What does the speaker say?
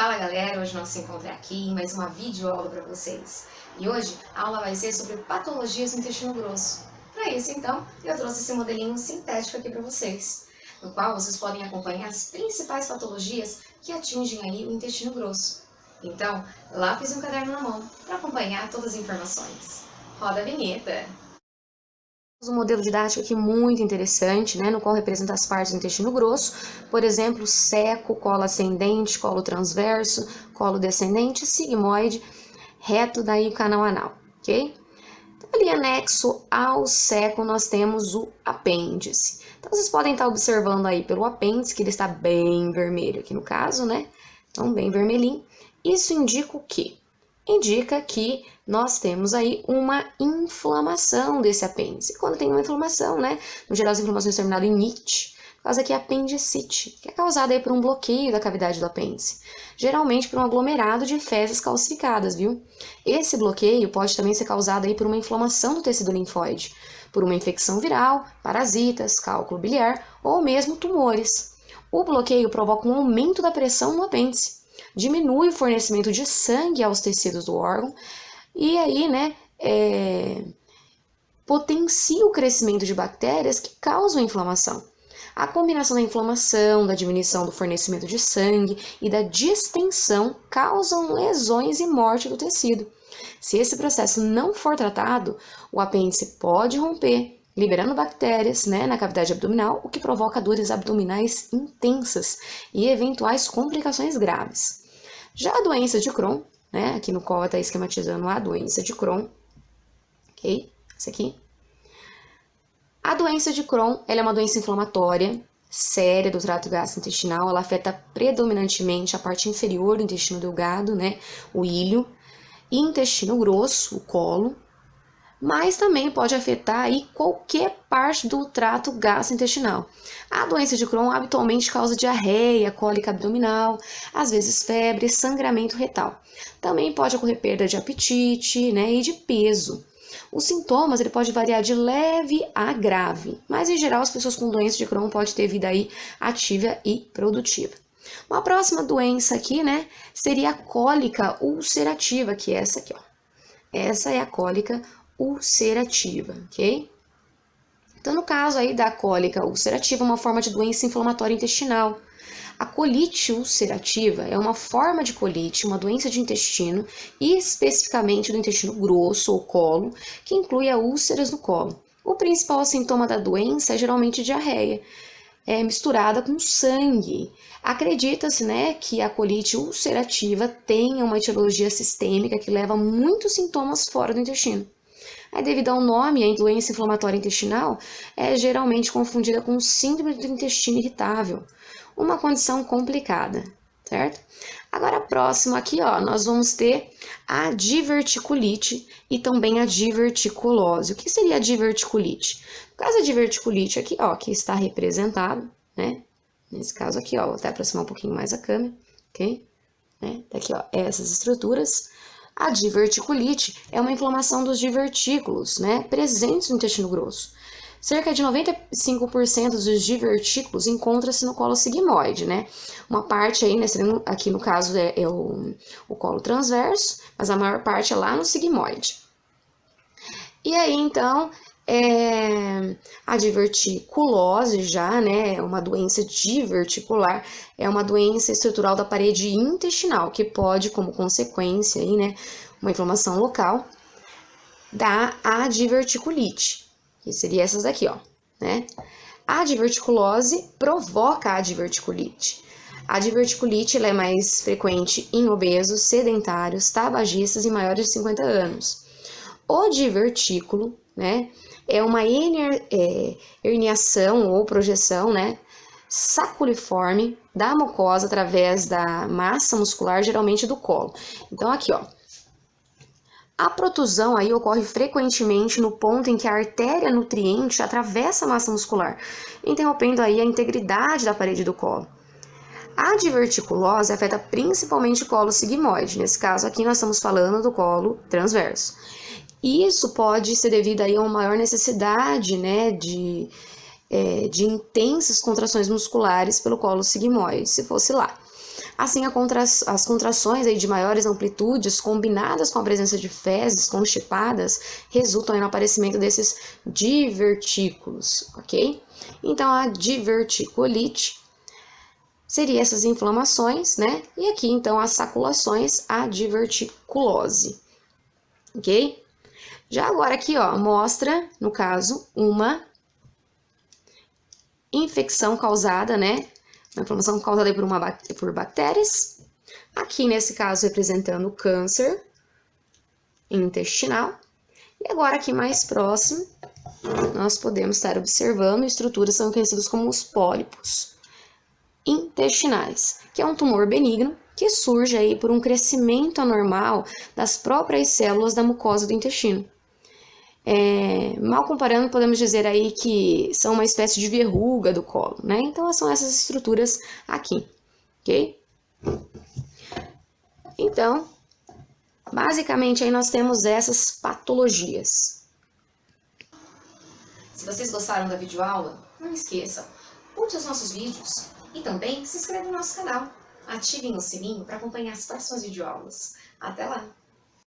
Fala galera, hoje nós nos encontramos aqui em mais uma videoaula para vocês. E hoje a aula vai ser sobre patologias do intestino grosso. Para isso então, eu trouxe esse modelinho sintético aqui para vocês, no qual vocês podem acompanhar as principais patologias que atingem aí o intestino grosso. Então, lápis e um caderno na mão para acompanhar todas as informações. Roda a vinheta! Um modelo didático aqui muito interessante, né, no qual representa as partes do intestino grosso, por exemplo, seco, colo ascendente, colo transverso, colo descendente, sigmoide, reto, daí o canal anal, ok? Então, ali anexo ao seco nós temos o apêndice. Então vocês podem estar observando aí pelo apêndice que ele está bem vermelho aqui no caso, né? Então bem vermelhinho. Isso indica o quê? Indica que nós temos aí uma inflamação desse apêndice. Quando tem uma inflamação, né, no geral as inflamações terminam em "ite", causa aqui apendicite, que é causada aí por um bloqueio da cavidade do apêndice, geralmente por um aglomerado de fezes calcificadas, viu? Esse bloqueio pode também ser causado aí por uma inflamação do tecido linfóide, por uma infecção viral, parasitas, cálculo biliar ou mesmo tumores. O bloqueio provoca um aumento da pressão no apêndice, diminui o fornecimento de sangue aos tecidos do órgão e aí, né, potencia o crescimento de bactérias que causam inflamação. A combinação da inflamação, da diminuição do fornecimento de sangue e da distensão causam lesões e morte do tecido. Se esse processo não for tratado, o apêndice pode romper, liberando bactérias, né, na cavidade abdominal, o que provoca dores abdominais intensas e eventuais complicações graves. Já a doença de Crohn, né, aqui no qual está esquematizando a doença de Crohn, ok? Essa aqui. A doença de Crohn, ela é uma doença inflamatória, séria do trato gastrointestinal, ela afeta predominantemente a parte inferior do intestino delgado, né, o ilho, e intestino grosso, o colo, mas também pode afetar aí qualquer parte do trato gastrointestinal. A doença de Crohn habitualmente causa diarreia, cólica abdominal, às vezes febre, sangramento retal. Também pode ocorrer perda de apetite, né, e de peso. Os sintomas ele pode variar de leve a grave, mas em geral as pessoas com doença de Crohn podem ter vida aí ativa e produtiva. Uma próxima doença aqui, né, seria a cólica ulcerativa, que é essa aqui, ó. Essa é a cólica ulcerativa, ok? Então, no caso aí da cólica ulcerativa, é uma forma de doença inflamatória intestinal. A colite ulcerativa é uma forma de colite, uma doença de intestino, e especificamente do intestino grosso ou colo, que inclui úlceras no colo. O principal sintoma da doença é geralmente diarreia, misturada com sangue. Acredita-se, né, que a colite ulcerativa tenha uma etiologia sistêmica que leva a muitos sintomas fora do intestino. Aí, devido ao nome, a doença inflamatória intestinal é geralmente confundida com síndrome do intestino irritável, uma condição complicada, certo? Agora, a próxima aqui, ó, nós vamos ter a diverticulite e também a diverticulose. O que seria a diverticulite? No caso da diverticulite aqui, ó, que está representado, né? Nesse caso aqui, ó, vou até aproximar um pouquinho mais a câmera, ok? Né? Daqui, ó, essas estruturas. A diverticulite é uma inflamação dos divertículos, né, presentes no intestino grosso. Cerca de 95% dos divertículos encontra-se no colo sigmoide, né? Uma parte aí, aqui no caso é o colo transverso, mas a maior parte é lá no sigmoide. E aí, então, a diverticulose já, né, é uma doença diverticular, é uma doença estrutural da parede intestinal, que pode, como consequência, aí, né, uma inflamação local, dar a diverticulite, que seria essas daqui, ó, né? A diverticulose provoca a diverticulite. A diverticulite ela é mais frequente em obesos, sedentários, tabagistas e maiores de 50 anos. O divertículo, né, é uma herniação ou projeção, né, saculiforme da mucosa através da massa muscular, geralmente do colo. Então, aqui, ó, a protusão aí ocorre frequentemente no ponto em que a artéria nutriente atravessa a massa muscular, interrompendo aí a integridade da parede do colo. A diverticulose afeta principalmente o colo sigmoide. Nesse caso aqui nós estamos falando do colo transverso. Isso pode ser devido aí a uma maior necessidade, né, de intensas contrações musculares pelo colo sigmoide, se fosse lá. Assim, as contrações aí de maiores amplitudes, combinadas com a presença de fezes constipadas, resultam aí no aparecimento desses divertículos, ok? Então, a diverticulite seria essas inflamações, né? E aqui, então, as saculações, a diverticulose, ok? Já agora aqui, ó, mostra, no caso, uma infecção causada, né? Uma inflamação causada por bactérias. Aqui, nesse caso, representando câncer intestinal. E agora, aqui mais próximo, nós podemos estar observando estruturas que são conhecidas como os pólipos intestinais, que é um tumor benigno que surge aí por um crescimento anormal das próprias células da mucosa do intestino. Mal comparando, podemos dizer aí que são uma espécie de verruga do colo, né? Então, são essas estruturas aqui, ok? Então, basicamente, aí nós temos essas patologias. Se vocês gostaram da videoaula, não esqueçam, curte os nossos vídeos e também se inscreva no nosso canal. Ativem o sininho para acompanhar as próximas videoaulas. Até lá!